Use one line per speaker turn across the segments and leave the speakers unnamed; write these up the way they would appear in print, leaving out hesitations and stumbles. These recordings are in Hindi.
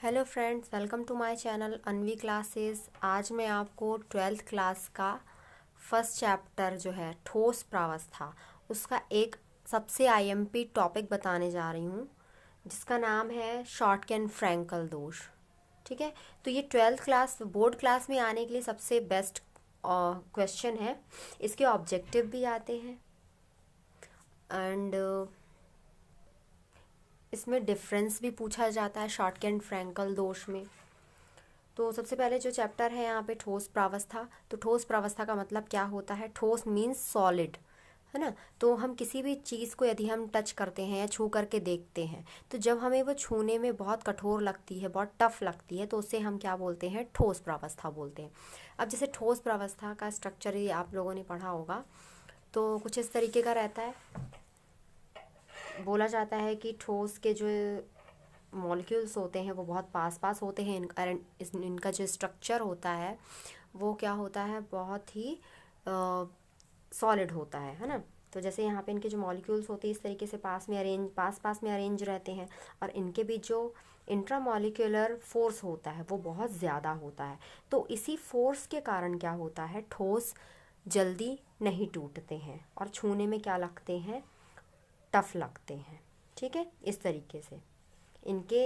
Hello friends, welcome to my channel Anvi classes. आज मैं आपको 12th क्लास का फर्स्ट चैप्टर जो है ठोस प्रावस्था, उसका एक सबसे आईएमपी टॉपिक बताने जा रही हूँ, जिसका नाम है शॉर्टकैन फ्रैंकल दोष। ठीक है, तो ये 12th क्लास बोर्ड क्लास में आने के लिए सबसे बेस्ट क्वेश्चन है। इसके ऑब्जेक्टिव भी आते हैं एंड इसमें डिफरेंस भी पूछा जाता है शॉर्टकैन फ्रैंकल दोष में। तो सबसे पहले जो चैप्टर है यहाँ पे ठोस प्रावस्था। तो ठोस प्रावस्था का मतलब क्या होता है? ठोस मीन्स सॉलिड, है ना। तो हम किसी भी चीज़ को यदि हम टच करते हैं या छू करके देखते हैं, तो जब हमें वो छूने में बहुत कठोर लगती है, बहुत टफ लगती है, तो उससे हम क्या बोलते हैं? ठोस प्रावस्था बोलते हैं। अब जैसे ठोस प्रावस्था का स्ट्रक्चर ये आप लोगों ने पढ़ा होगा, तो कुछ इस तरीके का रहता है। बोला जाता है कि ठोस के जो मॉलिक्यूल्स होते हैं वो बहुत पास पास होते हैं। इनका जो स्ट्रक्चर होता है वो क्या होता है? बहुत ही सॉलिड होता है ना। तो जैसे यहाँ पे इनके जो मॉलिक्यूल्स होते हैं इस तरीके से पास पास में अरेंज रहते हैं, और इनके बीच जो इंट्रामॉलिक्यूलर फोर्स होता है वो बहुत ज़्यादा होता है। तो इसी फोर्स के कारण क्या होता है? ठोस जल्दी नहीं टूटते हैं और छूने में क्या लगते हैं? टफ लगते हैं। ठीक है, इस तरीके से इनके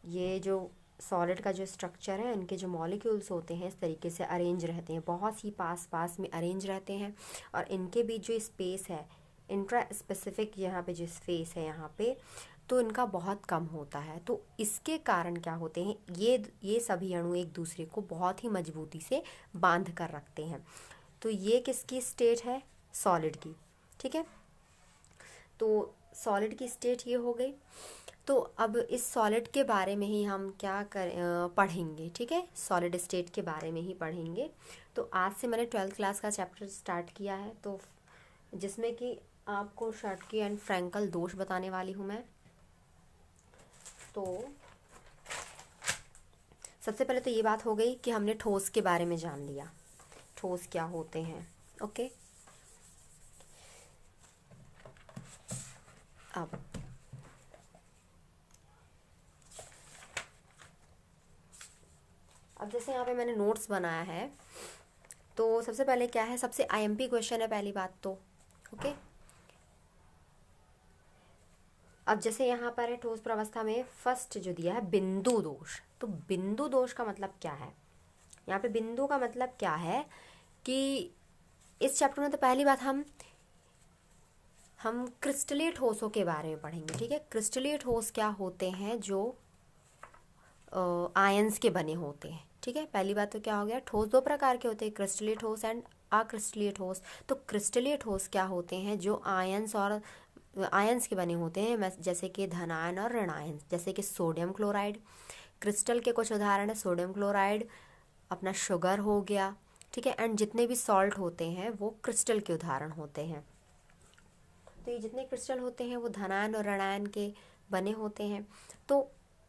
ये जो सॉलिड का जो स्ट्रक्चर है, इनके जो मॉलिक्यूल्स होते हैं इस तरीके से अरेंज रहते हैं, बहुत ही पास पास में अरेंज रहते हैं। और इनके बीच जो स्पेस है, इंट्रा स्पेसिफिक यहाँ पे जो स्पेस है यहाँ पे, तो इनका बहुत कम होता है। तो इसके कारण क्या होते हैं? ये सभी अणु एक दूसरे को बहुत ही मजबूती से बांध कर रखते हैं। तो ये किसकी स्टेट है? सॉलिड की। ठीक है, तो सॉलिड की स्टेट ये हो गई। तो अब इस सॉलिड के बारे में ही हम पढ़ेंगे। ठीक है, सॉलिड स्टेट के बारे में ही पढ़ेंगे। तो आज से मैंने 12th क्लास का चैप्टर स्टार्ट किया है, तो जिसमें कि आपको शॉर्टकैन एंड फ्रैंकल दोष बताने वाली हूँ मैं। तो सबसे पहले तो ये बात हो गई कि हमने ठोस के बारे में जान लिया, ठोस क्या होते हैं। ओके, अब जैसे यहाँ पे मैंने नोट्स बनाया है, तो सबसे पहले क्या है? सबसे आईएमपी क्वेश्चन है पहली बात तो। ओके, अब जैसे यहाँ पर है ठोस प्रावस्था में फर्स्ट जो दिया है बिंदु दोष। तो बिंदु दोष का मतलब क्या है? यहाँ पे बिंदु का मतलब क्या है कि इस चैप्टर में तो पहली बात हम क्रिस्टलीय ठोसों के बारे में पढ़ेंगे। ठीक है, क्रिस्टलीय ठोस क्या होते हैं? जो आयंस के बने होते हैं। ठीक है, पहली बात तो क्या हो गया? ठोस दो प्रकार के होते हैं, क्रिस्टलीय ठोस एंड अक्रिस्टलीय ठोस। तो क्रिस्टलीय ठोस क्या होते हैं? जो आयंस के बने होते हैं, जैसे कि धनायन और ऋणायन, जैसे कि सोडियम क्लोराइड। क्रिस्टल के कुछ उदाहरण है सोडियम क्लोराइड, अपना शुगर हो गया। ठीक है, एंड जितने भी सॉल्ट होते हैं वो क्रिस्टल के उदाहरण होते हैं। तो ये जितने क्रिस्टल होते हैं वो धनायन और ऋणायन के बने होते हैं। तो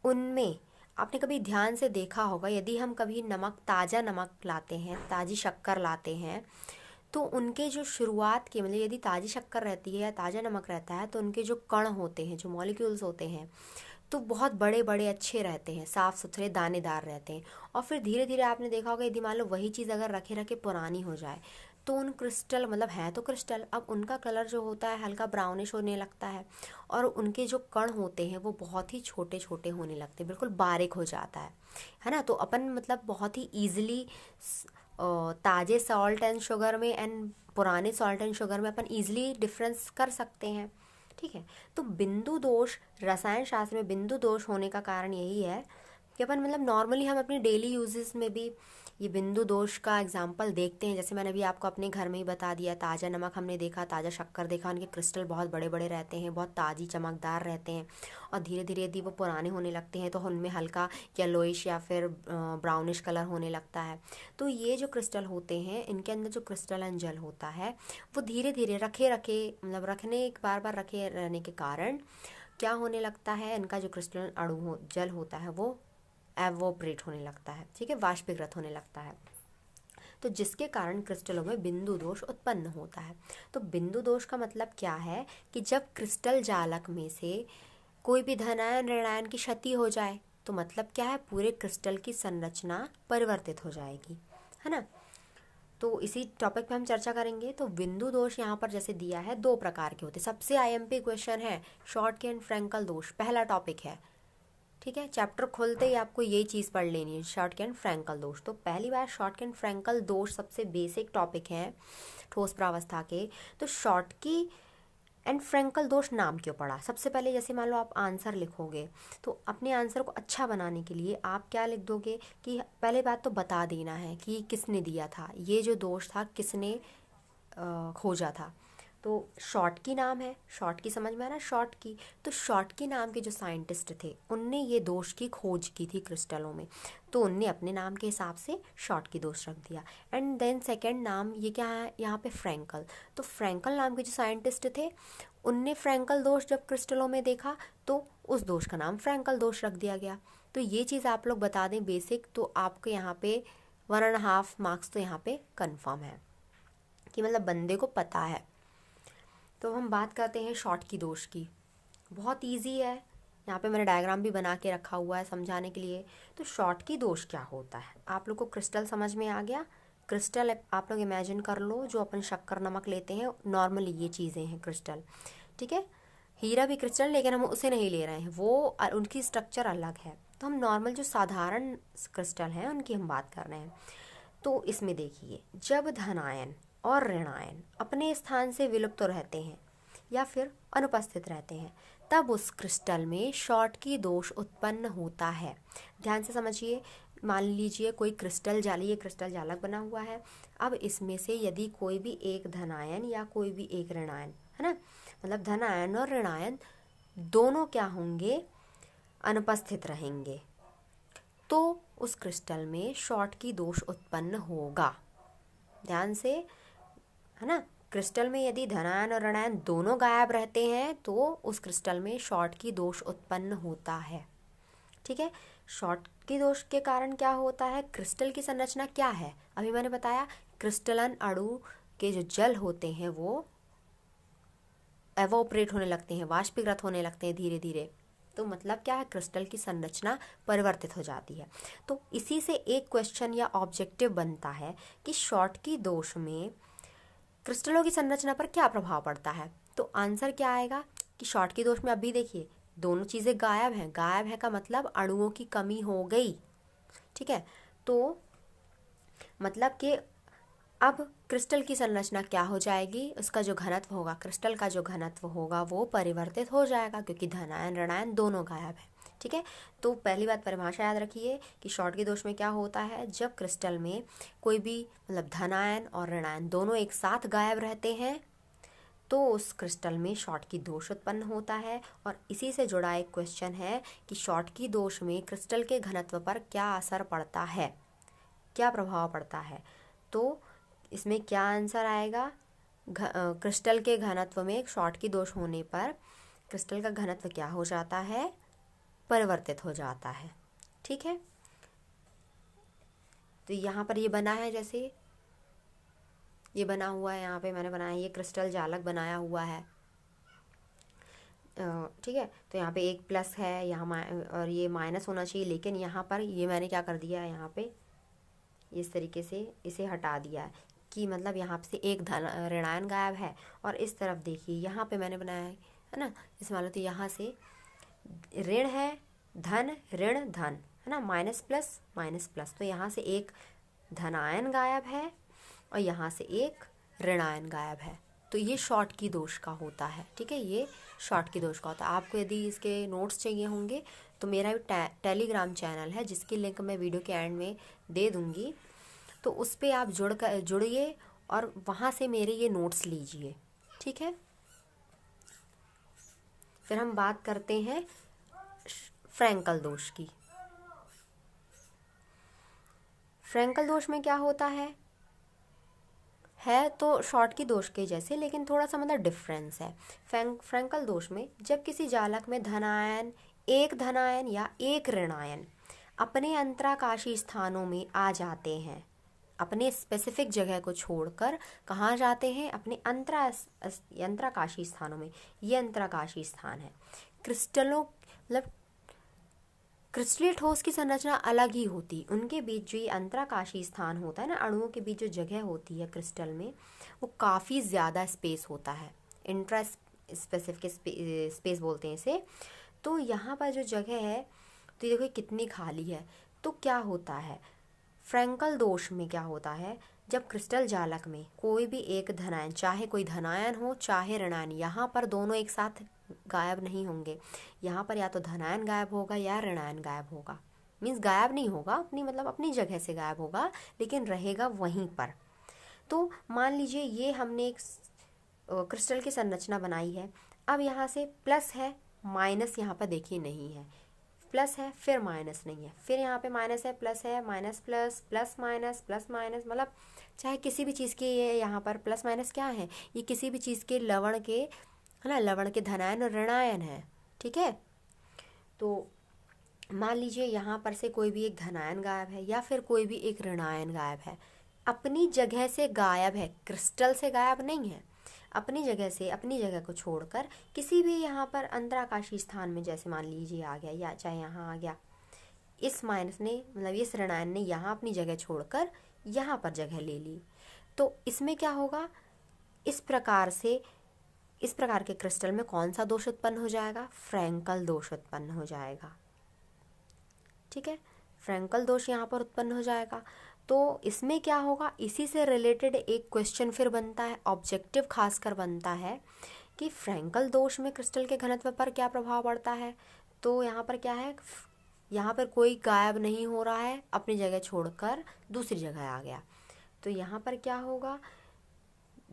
उनमें आपने कभी ध्यान से देखा होगा, यदि हम कभी ताज़ा नमक लाते हैं, ताज़ी शक्कर लाते हैं, तो उनके जो शुरुआत के मतलब यदि ताज़ी शक्कर रहती है या ताज़ा नमक रहता है, तो उनके जो कण होते हैं, जो मॉलिक्यूल्स होते हैं, तो बहुत बड़े बड़े अच्छे रहते हैं, साफ़ सुथरे दानेदार रहते हैं। और फिर धीरे धीरे आपने देखा होगा, यदि मान लो वही चीज़ अगर रखे रखे पुरानी हो जाए, तो उन क्रिस्टल मतलब है तो क्रिस्टल, अब उनका कलर जो होता है हल्का ब्राउनिश होने लगता है, और उनके जो कण होते हैं वो बहुत ही छोटे छोटे होने लगते हैं, बिल्कुल बारीक हो जाता है ना। तो अपन मतलब बहुत ही ईजिली ताज़े सॉल्ट एंड शुगर में एंड पुराने सॉल्ट एंड शुगर में अपन ईजिली डिफरेंस कर सकते हैं। ठीक है, तो बिंदु दोष, रसायन शास्त्र में बिंदु दोष होने का कारण यही है कि अपन मतलब नॉर्मली हम अपनी डेली यूजेस में भी ये बिंदु दोष का एग्जाम्पल देखते हैं। जैसे मैंने अभी आपको अपने घर में ही बता दिया, ताज़ा नमक हमने देखा, ताज़ा शक्कर देखा, उनके क्रिस्टल बहुत बड़े बड़े रहते हैं, बहुत ताज़ी चमकदार रहते हैं, और धीरे धीरे यदि वो पुराने होने लगते हैं तो उनमें हल्का येलोइश या फिर ब्राउनिश कलर होने लगता है। तो ये जो क्रिस्टल होते हैं, इनके अंदर जो क्रिस्टलन जल होता है वो धीरे धीरे रखने बार बार रखे रहने के कारण क्या होने लगता है? इनका जो क्रिस्टलन जल होता है वो एवोपरेट होने लगता है। ठीक है, वाष्पीकृत होने लगता है, तो जिसके कारण क्रिस्टलों में बिंदु दोष उत्पन्न होता है। तो बिंदु दोष का मतलब क्या है? कि जब क्रिस्टल जालक में से कोई भी धनायन ऋणायन की क्षति हो जाए, तो मतलब क्या है, पूरे क्रिस्टल की संरचना परिवर्तित हो जाएगी, है ना। तो इसी टॉपिक पे हम चर्चा करेंगे। तो बिंदु दोष यहाँ पर जैसे दिया है 2 प्रकार के होते हैं। सबसे आईएमपी क्वेश्चन है शॉटकी एंड फ्रैंकल दोष, पहला टॉपिक है, ठीक है। चैप्टर खोलते ही आपको यही चीज़ पढ़ लेनी है, शॉटकी एंड फ्रैंकल दोष। तो पहली बार शॉटकी एंड फ्रैंकल दोष सबसे बेसिक टॉपिक है ठोस प्रावस्था के। तो शॉटकी एंड फ्रैंकल दोष नाम क्यों पड़ा? सबसे पहले जैसे मान लो आप आंसर लिखोगे, तो अपने आंसर को अच्छा बनाने के लिए आप क्या लिख दोगे कि पहले बात तो बता देना है कि किसने दिया था, ये जो दोष था किसने खोजा था। तो शॉटकी नाम है, शॉटकी समझ में आ रहा है, शॉटकी। तो शॉटकी नाम के जो साइंटिस्ट थे उनने ये दोष की खोज की थी क्रिस्टलों में, तो उनने अपने नाम के हिसाब से शॉटकी दोष रख दिया। एंड देन सेकंड नाम ये क्या है यहाँ पे, फ्रैंकल। तो फ्रैंकल नाम के जो साइंटिस्ट थे उनने फ्रैंकल दोष जब क्रिस्टलों में देखा तो उस दोष का नाम फ्रैंकल दोष रख दिया गया। तो ये चीज़ आप लोग बता दें बेसिक, तो आपके यहाँ पे 1.5 मार्क्स तो यहाँ पे कन्फर्म है कि मतलब बंदे को पता है। तो हम बात करते हैं शॉटकी दोष की। बहुत इजी है, यहाँ पे मैंने डायग्राम भी बना के रखा हुआ है समझाने के लिए। तो शॉटकी दोष क्या होता है, आप लोग को क्रिस्टल समझ में आ गया। क्रिस्टल आप लोग इमेजिन कर लो, जो अपन शक्कर नमक लेते हैं, नॉर्मली ये चीज़ें हैं क्रिस्टल, ठीक है। हीरा भी क्रिस्टल, लेकिन हम उसे नहीं ले रहे हैं, वो उनकी स्ट्रक्चर अलग है। तो हम नॉर्मल जो साधारण क्रिस्टल हैं उनकी हम बात कर रहे हैं। तो इसमें देखिए, जब धनायन और ऋणायन अपने स्थान से विलुप्त रहते हैं या फिर अनुपस्थित रहते हैं, तब उस क्रिस्टल में शॉटकी दोष उत्पन्न होता है। ध्यान से समझिए, मान लीजिए कोई क्रिस्टल जाली, ये क्रिस्टल जालक बना हुआ है। अब इसमें से यदि कोई भी एक धनायन या कोई भी एक ऋणायन, है ना, मतलब धनायन और ऋणायन दोनों क्या होंगे, अनुपस्थित रहेंगे, तो उस क्रिस्टल में शॉटकी दोष उत्पन्न होगा। ध्यान से, है ना, क्रिस्टल में यदि धनायन और ऋणायन दोनों गायब रहते हैं तो उस क्रिस्टल में शॉटकी दोष उत्पन्न होता है, ठीक है। शॉटकी दोष के कारण क्या होता है, क्रिस्टल की संरचना क्या है, अभी मैंने बताया, क्रिस्टलन अणु के जो जल होते हैं वो एवोपरेट होने लगते हैं, वाष्पीकृत होने लगते हैं धीरे धीरे। तो मतलब क्या है, क्रिस्टल की संरचना परिवर्तित हो जाती है। तो इसी से एक क्वेश्चन या ऑब्जेक्टिव बनता है कि शॉटकी दोष में क्रिस्टलों की संरचना पर क्या प्रभाव पड़ता है। तो आंसर क्या आएगा कि शॉटकी दोष में अभी देखिए दोनों चीज़ें गायब हैं। गायब है का मतलब अणुओं की कमी हो गई, ठीक है। तो मतलब कि अब क्रिस्टल की संरचना क्या हो जाएगी, उसका जो घनत्व होगा, क्रिस्टल का जो घनत्व होगा वो परिवर्तित हो जाएगा, क्योंकि धनायन ऋणायन दोनों गायब है, ठीक है। तो पहली बात परिभाषा याद रखिए कि शॉटकी दोष में क्या होता है, जब क्रिस्टल में कोई भी मतलब धनायन और ऋणायन दोनों एक साथ गायब रहते हैं तो उस क्रिस्टल में शॉटकी दोष उत्पन्न होता है। और इसी से जुड़ा एक क्वेश्चन है कि शॉटकी दोष में क्रिस्टल के घनत्व पर क्या असर पड़ता है, क्या प्रभाव पड़ता है। तो इसमें क्या आंसर आएगा, क्रिस्टल के घनत्व में शॉटकी दोष होने पर क्रिस्टल का घनत्व क्या हो जाता है, परिवर्तित हो जाता है, ठीक है। तो यहाँ पर ये बना है, जैसे ये बना हुआ है, यहाँ पे मैंने बनाया, ये क्रिस्टल जालक बनाया हुआ है, ठीक है। तो यहाँ पे एक प्लस है यहाँ और ये माइनस होना चाहिए, लेकिन यहाँ पर ये मैंने क्या कर दिया है, यहाँ पे इस तरीके से इसे हटा दिया है कि मतलब यहाँ से एक ऋणायन गायब है। और इस तरफ देखिए यहाँ पे मैंने बनाया है ना, इस मान लो तो यहाँ से ऋण है, धन ऋण धन, है ना, माइनस प्लस माइनस प्लस। तो यहाँ से एक धनायन गायब है और यहाँ से एक ऋणायन गायब है। तो ये शॉटकी दोष का होता है, ठीक है, ये शॉटकी दोष का होता है। आपको यदि इसके नोट्स चाहिए होंगे तो मेरा टेलीग्राम चैनल है जिसकी लिंक मैं वीडियो के एंड में दे दूँगी, तो उस पर आप जुड़िए और वहाँ से मेरे ये नोट्स लीजिए, ठीक है। फिर हम बात करते हैं फ्रैंकल दोष की। फ्रैंकल दोष में क्या होता है तो शॉटकी दोष के जैसे, लेकिन थोड़ा सा मतलब डिफरेंस है। फ्रैंकल दोष में जब किसी जालक में एक धनायन या एक ऋणायन अपने अंतराकाशी स्थानों में आ जाते हैं, अपने स्पेसिफिक जगह को छोड़कर कहाँ जाते हैं, अपने अंतराकाशी स्थानों में। ये अंतराकाशी स्थान है। क्रिस्टलों मतलब क्रिस्टलीय ठोस की संरचना अलग ही होती, उनके बीच जो ये अंतराकाशीय स्थान होता है ना, अणुओं के बीच जो जगह होती है क्रिस्टल में, वो काफ़ी ज़्यादा स्पेस होता है, इंट्रा स्पेसिफिक स्पेस बोलते हैं इसे। तो यहाँ पर जो जगह है तो ये देखो कितनी खाली है। तो क्या होता है फ्रैंकल दोष में, क्या होता है जब क्रिस्टल जालक में कोई भी एक धनायन, चाहे कोई धनायन हो चाहे ऋणायन, यहाँ पर दोनों एक साथ गायब नहीं होंगे। यहाँ पर या तो धनायन गायब होगा या ऋणायन गायब होगा। मीन्स गायब नहीं होगा, अपनी मतलब अपनी जगह से गायब होगा, लेकिन रहेगा वहीं पर। तो मान लीजिए ये हमने एक क्रिस्टल की संरचना बनाई है। अब यहाँ से प्लस है, माइनस यहाँ पर देखिए नहीं है, प्लस है फिर माइनस नहीं है, फिर यहाँ पे माइनस है, प्लस है, माइनस प्लस, प्लस माइनस, मतलब चाहे किसी भी चीज़ के, ये यहाँ पर प्लस माइनस क्या है, ये किसी भी चीज़ के लवण के, है ना, लवण के धनायन और ऋणायन है। ठीक है, तो मान लीजिए यहाँ पर से कोई भी एक धनायन गायब है या फिर कोई भी एक ऋणायन गायब है, अपनी जगह से गायब है, क्रिस्टल से गायब नहीं है, अपनी जगह से, अपनी जगह को छोड़कर किसी भी यहाँ पर अंतराकाशीय स्थान में, जैसे मान लीजिए आ गया या चाहे यहाँ आ गया, इस माइनस ने मतलब इस ऋणायन ने यहाँ अपनी जगह छोड़कर यहाँ पर जगह ले ली, तो इसमें क्या होगा, इस प्रकार के क्रिस्टल में कौन सा दोष उत्पन्न हो जाएगा, फ्रैंकल दोष उत्पन्न हो जाएगा। ठीक है, फ्रैंकल दोष यहाँ पर उत्पन्न हो जाएगा। तो इसमें क्या होगा, इसी से रिलेटेड एक क्वेश्चन फिर बनता है, ऑब्जेक्टिव खासकर बनता है कि फ्रैंकल दोष में क्रिस्टल के घनत्व पर क्या प्रभाव पड़ता है। तो यहाँ पर क्या है, यहाँ पर कोई गायब नहीं हो रहा है, अपनी जगह छोड़कर दूसरी जगह आ गया, तो यहाँ पर क्या होगा,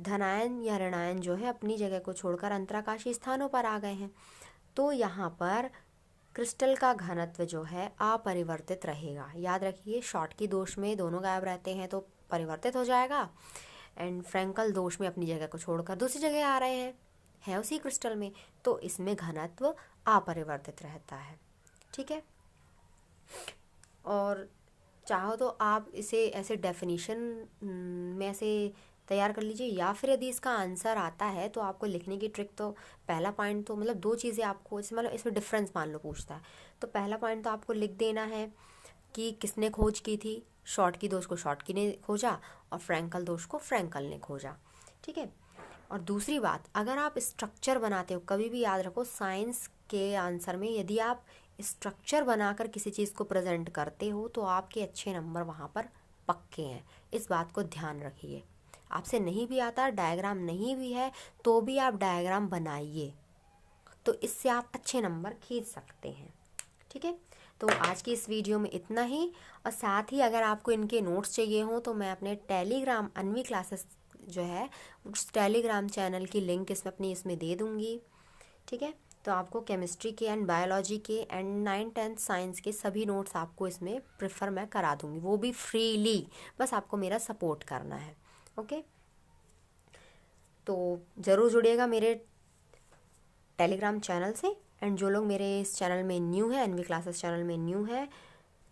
धनायन या ऋणायन जो है अपनी जगह को छोड़कर अंतराकाशीय स्थानों पर आ गए हैं, तो यहाँ पर क्रिस्टल का घनत्व जो है अपरिवर्तित रहेगा। याद रखिए, शॉटकी दोष में दोनों गायब रहते हैं तो परिवर्तित हो जाएगा, एंड फ्रैंकल दोष में अपनी जगह को छोड़कर दूसरी जगह आ रहे हैं उसी क्रिस्टल में, तो इसमें घनत्व अपरिवर्तित रहता है। ठीक है, और चाहो तो आप इसे ऐसे डेफिनेशन में ऐसे तैयार कर लीजिए, या फिर यदि इसका आंसर आता है तो आपको लिखने की ट्रिक, तो पहला पॉइंट तो मतलब दो चीज़ें आपको इसमें, मतलब इसमें डिफरेंस मान लो पूछता है, तो पहला पॉइंट तो आपको लिख देना है कि किसने खोज की थी, शॉटकी दोष को शॉटकी ने खोजा और फ्रैंकल दोष को फ्रैंकल ने खोजा। ठीक है, और दूसरी बात, अगर आप स्ट्रक्चर बनाते हो, कभी भी याद रखो साइंस के आंसर में यदि आप स्ट्रक्चर बनाकर किसी चीज़ को प्रेजेंट करते हो तो आपके अच्छे नंबर वहाँ पर पक्के हैं, इस बात को ध्यान रखिए। आपसे नहीं भी आता, डायग्राम नहीं भी है, तो भी आप डायग्राम बनाइए, तो इससे आप अच्छे नंबर खींच सकते हैं। ठीक है, तो आज की इस वीडियो में इतना ही, और साथ ही अगर आपको इनके नोट्स चाहिए हों तो मैं अपने टेलीग्राम अन्वी क्लासेस जो है उस टेलीग्राम चैनल की लिंक इसमें दे दूँगी। ठीक है, तो आपको केमिस्ट्री के एंड बायोलॉजी के एंड 9th-10th साइंस के सभी नोट्स आपको इसमें प्रेफर मैं करा दूँगी, वो भी फ्रीली, बस आपको मेरा सपोर्ट करना है। ओके, तो ज़रूर जुड़िएगा मेरे टेलीग्राम चैनल से, एंड जो लोग मेरे इस चैनल में न्यू है, एनवी क्लासेस चैनल में न्यू है,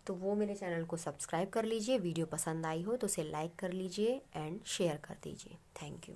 तो वो मेरे चैनल को सब्सक्राइब कर लीजिए, वीडियो पसंद आई हो तो उसे लाइक कर लीजिए एंड शेयर कर दीजिए। Thank you.